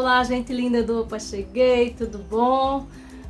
Olá, gente linda do Opa, cheguei, tudo bom?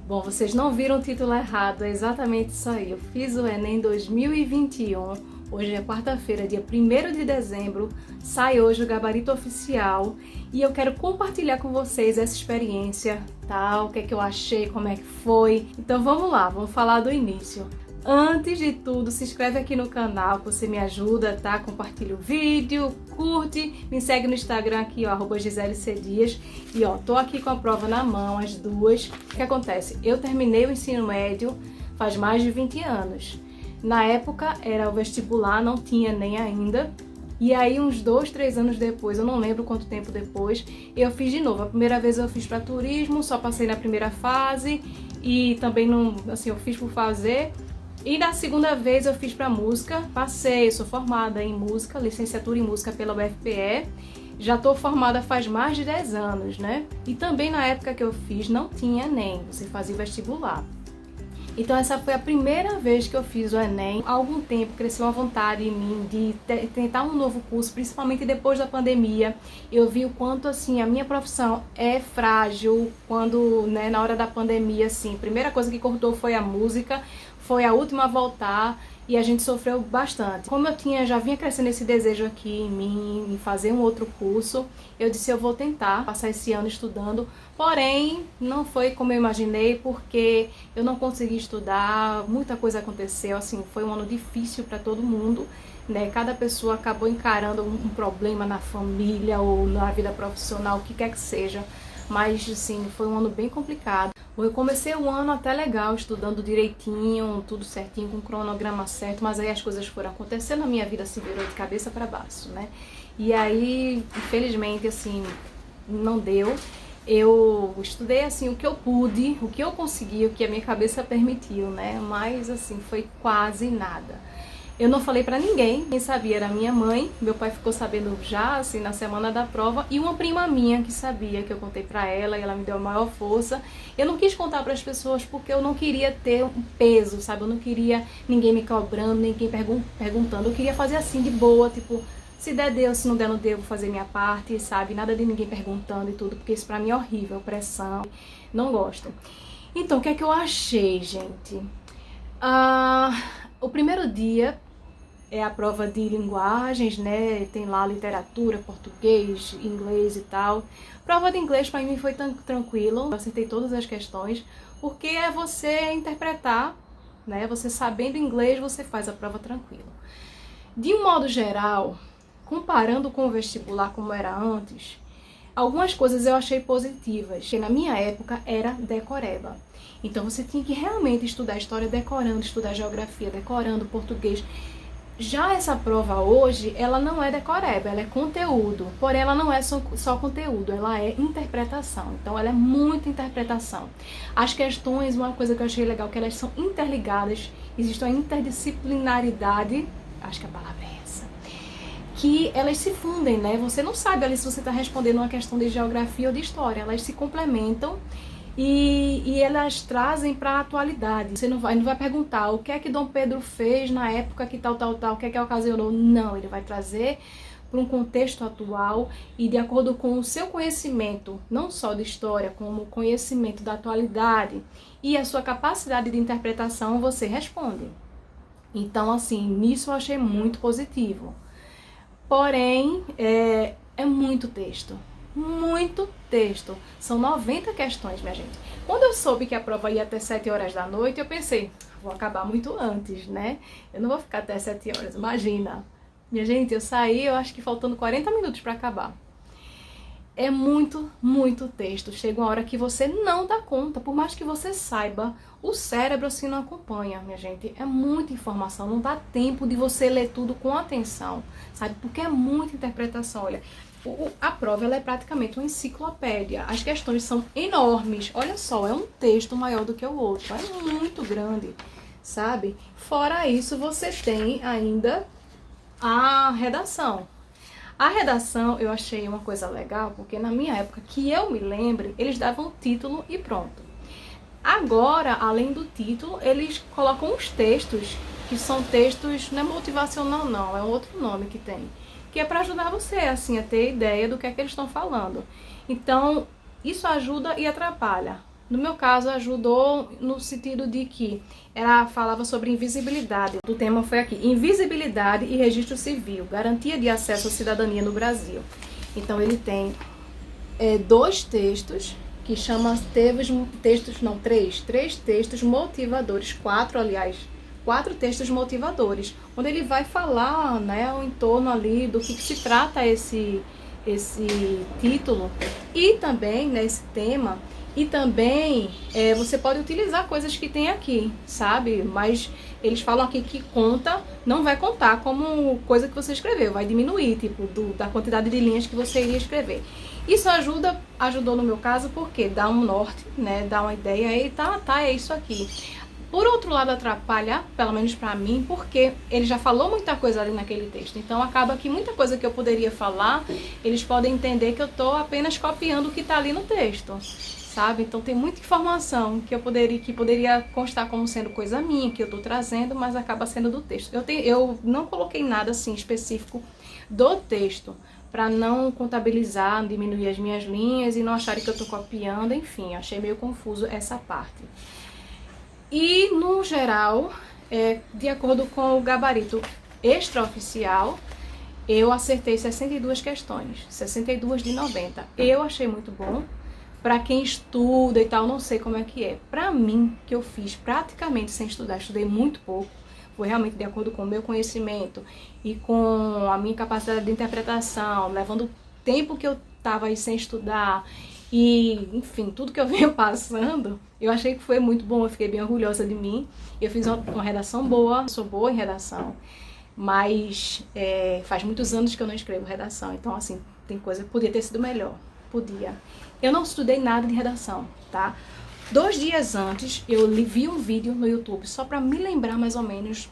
Bom, vocês não viram o título errado, é exatamente isso aí. Eu fiz o Enem 2021, hoje é quarta-feira, dia 1º de dezembro, sai hoje o gabarito oficial e eu quero compartilhar com vocês essa experiência, tá? O que é que eu achei, como é que foi. Então vamos lá, vamos falar do início. Antes de tudo, se inscreve aqui no canal, que você me ajuda, tá? Compartilha o vídeo, curte, me segue no Instagram aqui, ó, @GiselleCDias. E ó, tô aqui com a prova na mão, as duas. O que acontece? Eu terminei o ensino médio faz mais de 20 anos. Na época era o vestibular, não tinha nem ainda. E aí uns 2, 3 anos depois, eu não lembro quanto tempo depois, eu fiz de novo. A primeira vez eu fiz para turismo, só passei na primeira fase e também não, assim, eu fiz por fazer. E na segunda vez eu fiz para música, passei, sou formada em música, licenciatura em música pela UFPE, já estou formada faz mais de 10 anos, né? E também na época que eu fiz não tinha Enem, você fazia vestibular. Então essa foi a primeira vez que eu fiz o Enem. Há algum tempo cresceu uma vontade em mim de tentar um novo curso, principalmente depois da pandemia. Eu vi o quanto assim a minha profissão é frágil quando, né, na hora da pandemia, assim, a primeira coisa que cortou foi a música, foi a última a voltar e a gente sofreu bastante. Como eu já vinha crescendo esse desejo aqui em mim, em fazer um outro curso, eu disse, eu vou tentar passar esse ano estudando, porém não foi como eu imaginei, porque eu não consegui estudar, muita coisa aconteceu, assim, foi um ano difícil para todo mundo, né? Cada pessoa acabou encarando um problema na família ou na vida profissional, o que quer que seja, mas assim, foi um ano bem complicado. Eu comecei o ano até legal, estudando direitinho, tudo certinho, com o cronograma certo, mas aí as coisas foram acontecendo, a minha vida se virou de cabeça para baixo, né? E aí, infelizmente, assim, não deu. Eu estudei, assim, o que eu pude, o que eu consegui, o que a minha cabeça permitiu, né? Mas, assim, foi quase nada. Eu não falei pra ninguém, quem sabia era minha mãe, meu pai ficou sabendo já, assim, na semana da prova, e uma prima minha que sabia, que eu contei pra ela, e ela me deu a maior força. Eu não quis contar pras pessoas porque eu não queria ter um peso, sabe? Eu não queria ninguém me cobrando, ninguém perguntando, eu queria fazer assim, de boa, tipo, se der, deu, se não der, não deu, vou fazer minha parte, sabe? Nada de ninguém perguntando e tudo, porque isso pra mim é horrível, pressão, não gosto. Então, o que é que eu achei, gente? O primeiro dia é a prova de linguagens, né? Tem lá literatura, português, inglês e tal. Prova de inglês para mim foi tranquilo, eu acertei todas as questões, porque é você interpretar, né? Você sabendo inglês, você faz a prova tranquilo. De um modo geral, comparando com o vestibular como era antes, algumas coisas eu achei positivas, que na minha época era decoreba. Então você tinha que realmente estudar história decorando, estudar geografia decorando, português. Já essa prova hoje, ela não é decoreba, ela é conteúdo, porém ela não é só conteúdo, ela é interpretação, então ela é muita interpretação. As questões, uma coisa que eu achei legal, que elas são interligadas, existe uma interdisciplinaridade, acho que a palavra é essa, que elas se fundem, né? Você não sabe ali se você está respondendo uma questão de geografia ou de história, elas se complementam. E elas trazem para a atualidade. Você não vai perguntar o que é que Dom Pedro fez na época que tal, o que é que ocasionou. Não, ele vai trazer para um contexto atual e de acordo com o seu conhecimento, não só de história, como o conhecimento da atualidade e a sua capacidade de interpretação, você responde. Então, assim, nisso eu achei muito positivo. Porém, é muito texto. Muito texto. São 90 questões, minha gente. Quando eu soube que a prova ia até 7 horas da noite, eu pensei, vou acabar muito antes, né? Eu não vou ficar até 7 horas, imagina. Minha gente, eu saí, eu acho que faltando 40 minutos para acabar. É muito, muito texto. Chega uma hora que você não dá conta, por mais que você saiba, o cérebro assim não acompanha, minha gente. É muita informação, não dá tempo de você ler tudo com atenção, sabe? Porque é muita interpretação, olha. A prova ela é praticamente uma enciclopédia. As questões são enormes. Olha só, é um texto maior do que o outro. É muito grande, sabe? Fora isso, você tem ainda a redação. A redação eu achei uma coisa legal, porque na minha época, que eu me lembre, eles davam o título e pronto. Agora, além do título, eles colocam os textos, que são textos, não é motivacional não, é um outro nome que tem, que é para ajudar você, assim, a ter ideia do que é que eles estão falando. Então, isso ajuda e atrapalha. No meu caso, ajudou no sentido de que ela falava sobre invisibilidade. O tema foi aqui, invisibilidade e registro civil, garantia de acesso à cidadania no Brasil. Então ele tem dois textos, que chama três textos motivadores, quatro textos motivadores, onde ele vai falar, né, o entorno ali do que se trata esse título e também nesse tema. E também você pode utilizar coisas que tem aqui, sabe? Mas eles falam aqui que conta, não vai contar como coisa que você escreveu, vai diminuir, tipo, da quantidade de linhas que você iria escrever. Isso ajudou no meu caso, porque dá um norte, né? Dá uma ideia, e é isso aqui. Por outro lado, atrapalha, pelo menos pra mim, porque ele já falou muita coisa ali naquele texto. Então acaba que muita coisa que eu poderia falar, eles podem entender que eu tô apenas copiando o que tá ali no texto, sabe? Então tem muita informação que poderia constar como sendo coisa minha, que eu tô trazendo, mas acaba sendo do texto. Eu não coloquei nada assim específico do texto, para não contabilizar, diminuir as minhas linhas e não acharem que eu tô copiando, enfim, achei meio confuso essa parte. E, no geral, de acordo com o gabarito extraoficial, eu acertei 62 questões, 62 de 90. Eu achei muito bom. Para quem estuda e tal, não sei como é que é. Para mim, que eu fiz praticamente sem estudar, estudei muito pouco, foi realmente de acordo com o meu conhecimento e com a minha capacidade de interpretação, levando o tempo que eu estava aí sem estudar e, enfim, tudo que eu venho passando, eu achei que foi muito bom, eu fiquei bem orgulhosa de mim. Eu fiz uma redação boa, sou boa em redação, mas faz muitos anos que eu não escrevo redação, então, assim, tem coisa que podia ter sido melhor, podia. Eu não estudei nada de redação, tá? 2 dias antes, eu vi um vídeo no YouTube, só para me lembrar mais ou menos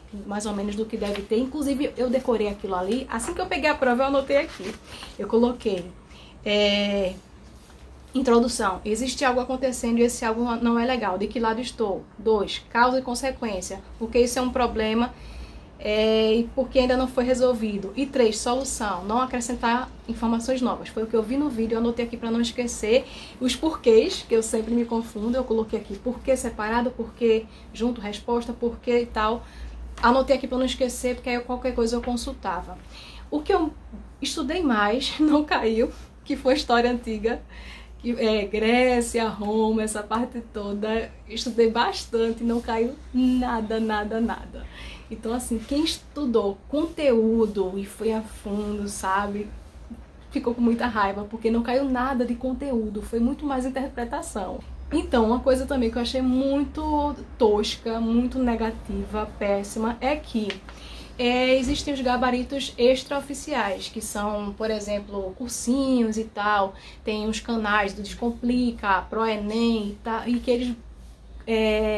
do que deve ter. Inclusive, eu decorei aquilo ali. Assim que eu peguei a prova, eu anotei aqui. Eu coloquei introdução. Existe algo acontecendo e esse algo não é legal. De que lado estou? 2. Causa e consequência. Porque isso é um problema e porque ainda não foi resolvido. E 3, solução, não acrescentar informações novas. Foi o que eu vi no vídeo, eu anotei aqui para não esquecer. Os porquês, que eu sempre me confundo, eu coloquei aqui porquê separado, porquê junto, resposta, porquê e tal. Anotei aqui para não esquecer, porque aí qualquer coisa eu consultava. O que eu estudei mais, não caiu, que foi história antiga, que Grécia, Roma, essa parte toda. Estudei bastante, não caiu nada. Então, assim, quem estudou conteúdo e foi a fundo, sabe, ficou com muita raiva, porque não caiu nada de conteúdo, foi muito mais interpretação. Então, uma coisa também que eu achei muito tosca, muito negativa, péssima, é que existem os gabaritos extraoficiais, que são, por exemplo, cursinhos e tal, tem os canais do Descomplica, ProEnem e tal, e que eles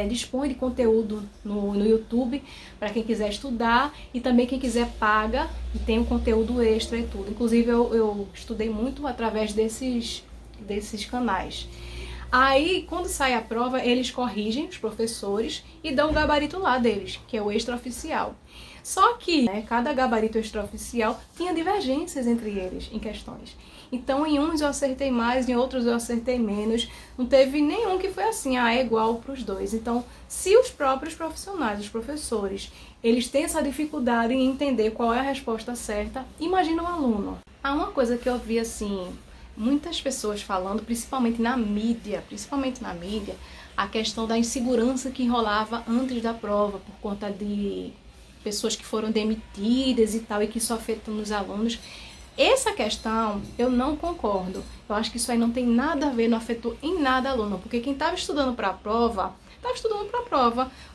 dispõe de conteúdo no YouTube para quem quiser estudar, e também quem quiser paga e tem um conteúdo extra e tudo. Inclusive eu estudei muito através desses canais. Aí, quando sai a prova, eles corrigem, os professores, e dão o gabarito lá deles, que é o extraoficial. Só que cada gabarito extraoficial tinha divergências entre eles em questões. Então, em uns eu acertei mais, em outros eu acertei menos. Não teve nenhum que foi assim, é igual para os dois. Então, se os próprios profissionais, os professores, eles têm essa dificuldade em entender qual é a resposta certa, imagina o aluno. Há uma coisa que eu vi assim, muitas pessoas falando, principalmente na mídia, a questão da insegurança que rolava antes da prova, por conta de pessoas que foram demitidas e tal, e que isso afeta nos alunos. Essa questão eu não concordo. Eu acho que isso aí não tem nada a ver, não afetou em nada aluno, porque quem estava estudando para a prova,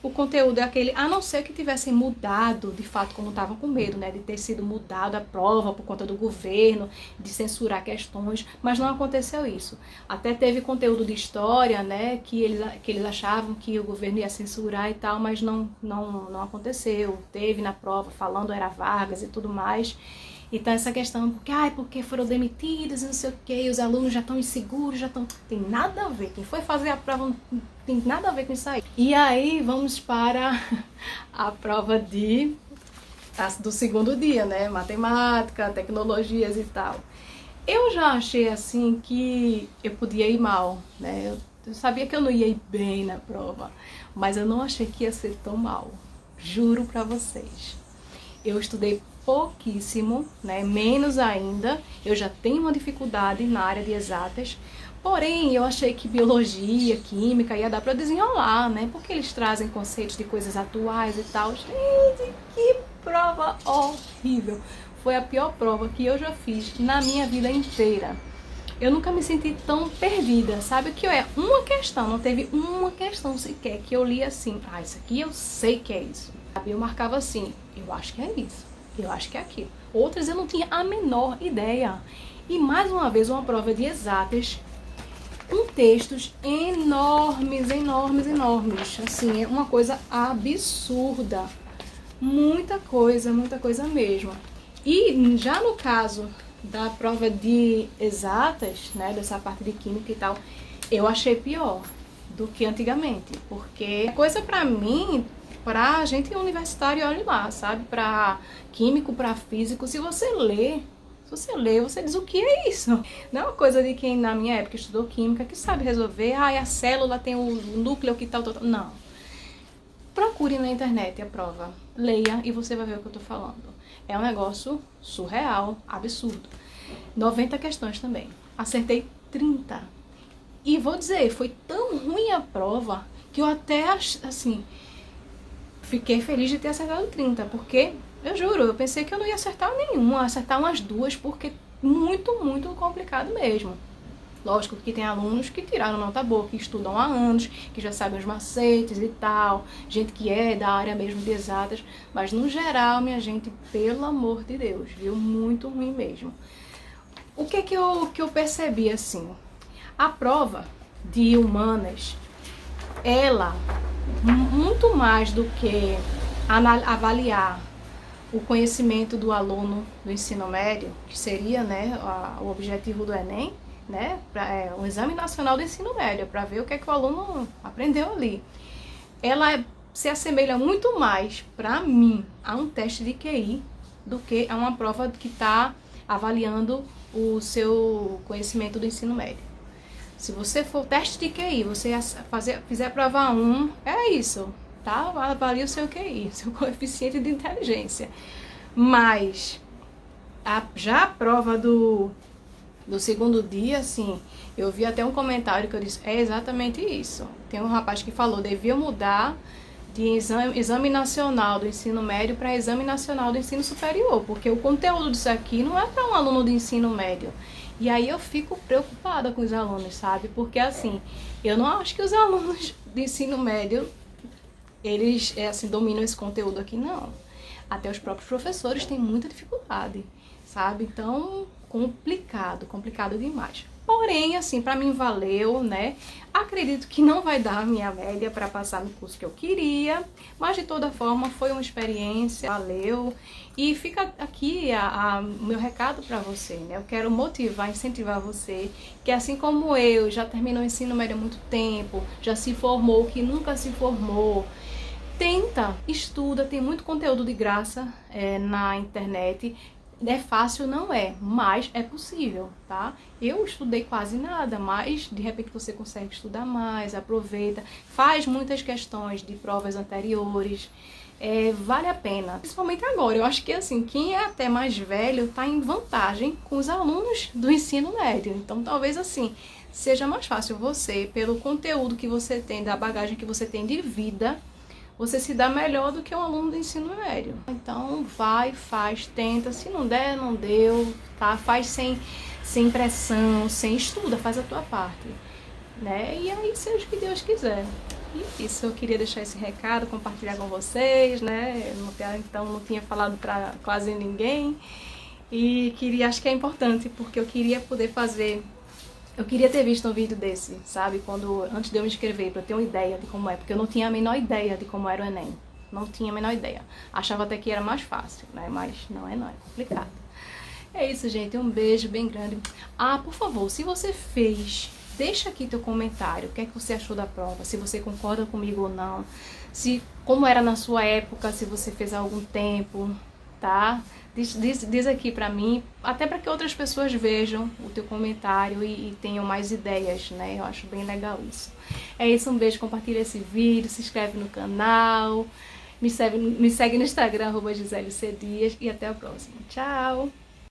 o conteúdo é aquele, a não ser que tivessem mudado, de fato, como estavam com medo, né, de ter sido mudado a prova por conta do governo, de censurar questões, mas não aconteceu isso. Até teve conteúdo de história, né, que eles achavam que o governo ia censurar e tal, mas não aconteceu. Teve na prova falando era Vargas e tudo mais. Então essa questão, porque foram demitidos e não sei o que, os alunos já estão inseguros, tem nada a ver, quem foi fazer a prova não tem nada a ver com isso aí. E aí vamos para a prova do segundo dia, né, matemática, tecnologias e tal. Eu já achei assim que eu podia ir mal, né? Eu sabia que eu não ia ir bem na prova, mas eu não achei que ia ser tão mal. Juro pra vocês. Eu estudei pouquíssimo, né? Menos ainda. Eu já tenho uma dificuldade na área de exatas. Porém, eu achei que biologia, química ia dar para desenrolar, né? Porque eles trazem conceitos de coisas atuais e tal. Gente, que prova horrível! Foi a pior prova que eu já fiz na minha vida inteira. Eu nunca me senti tão perdida, sabe? Que é uma questão, não teve uma questão sequer que eu li assim, isso aqui eu sei que é isso. Eu marcava assim, eu acho que é isso, eu acho que é aquilo. Outras eu não tinha a menor ideia. E mais uma vez, uma prova de exatas, com textos enormes, enormes, enormes. Assim, é uma coisa absurda. Muita coisa mesmo. E já no caso da prova de exatas, né, dessa parte de química e tal, eu achei pior do que antigamente, porque coisa pra mim, pra gente universitário, olha lá, sabe, pra químico, pra físico, se você lê, você diz o que é isso. Não é uma coisa de quem na minha época estudou química, que sabe resolver, a célula tem o núcleo que tal. Não. Procure na internet a prova, leia e você vai ver o que eu tô falando. É um negócio surreal, absurdo. 90 questões também. Acertei 30. E vou dizer, foi tão ruim a prova que eu até, assim, fiquei feliz de ter acertado 30, porque, eu juro, eu pensei que eu não ia acertar nenhuma, acertar umas duas, porque muito, muito complicado mesmo. Lógico que tem alunos que tiraram nota boa, que estudam há anos, que já sabem os macetes e tal, gente que é da área mesmo de exatas, mas no geral, minha gente, pelo amor de Deus, viu? Muito ruim mesmo. O que eu percebi assim? A prova de humanas, ela, muito mais do que avaliar o conhecimento do aluno do ensino médio, que seria, né, o objetivo do Enem, né, um exame nacional do ensino médio, para ver o que é que o aluno aprendeu ali. Ela se assemelha muito mais, para mim, a um teste de QI do que a uma prova que está avaliando o seu conhecimento do ensino médio. Se você for teste de QI, você fizer a prova 1, é isso, tá? Avalia o seu QI, seu coeficiente de inteligência. Mas já a prova do segundo dia, assim, eu vi até um comentário que eu disse, é exatamente isso. Tem um rapaz que falou, devia mudar de exame nacional do ensino médio para exame nacional do ensino superior, porque o conteúdo disso aqui não é para um aluno do ensino médio. E aí eu fico preocupada com os alunos, sabe? Porque, assim, eu não acho que os alunos do ensino médio, eles, assim, dominam esse conteúdo aqui, não. Até os próprios professores têm muita dificuldade, sabe? Então, complicado demais. Porém, assim, pra mim valeu, né? Acredito que não vai dar a minha média para passar no curso que eu queria, mas de toda forma foi uma experiência, valeu. E fica aqui o meu recado para você, né? Eu quero motivar, incentivar você, que assim como eu, já terminou o ensino médio há muito tempo, já se formou, que nunca se formou, tenta, estuda, tem muito conteúdo de graça na internet. É fácil, não é, mas é possível, tá? Eu estudei quase nada, mas de repente você consegue estudar mais, aproveita, faz muitas questões de provas anteriores, vale a pena. Principalmente agora, eu acho que assim, quem é até mais velho tá em vantagem com os alunos do ensino médio, então talvez assim, seja mais fácil você, pelo conteúdo que você tem, da bagagem que você tem de vida, você se dá melhor do que um aluno do ensino médio. Então vai, faz, tenta, se não der, não deu, tá? Faz sem pressão, sem estuda, faz a tua parte, né? E aí seja o que Deus quiser. E isso, eu queria deixar esse recado, compartilhar com vocês, né? Então não tinha falado pra quase ninguém. E acho que é importante, porque eu queria poder fazer... Eu queria ter visto um vídeo desse, sabe? Antes de eu me inscrever, pra eu ter uma ideia de como é. Porque eu não tinha a menor ideia de como era o Enem. Não tinha a menor ideia. Achava até que era mais fácil, né? Mas não, é complicado. É isso, gente. Um beijo bem grande. Por favor, se você fez, deixa aqui teu comentário. O que é que você achou da prova? Se você concorda comigo ou não. Como era na sua época, se você fez há algum tempo. tá? Diz aqui pra mim, até para que outras pessoas vejam o teu comentário e tenham mais ideias, né? Eu acho bem legal isso. É isso, um beijo, compartilha esse vídeo, se inscreve no canal, me segue no Instagram, @GiselleCDias, e até a próxima. Tchau!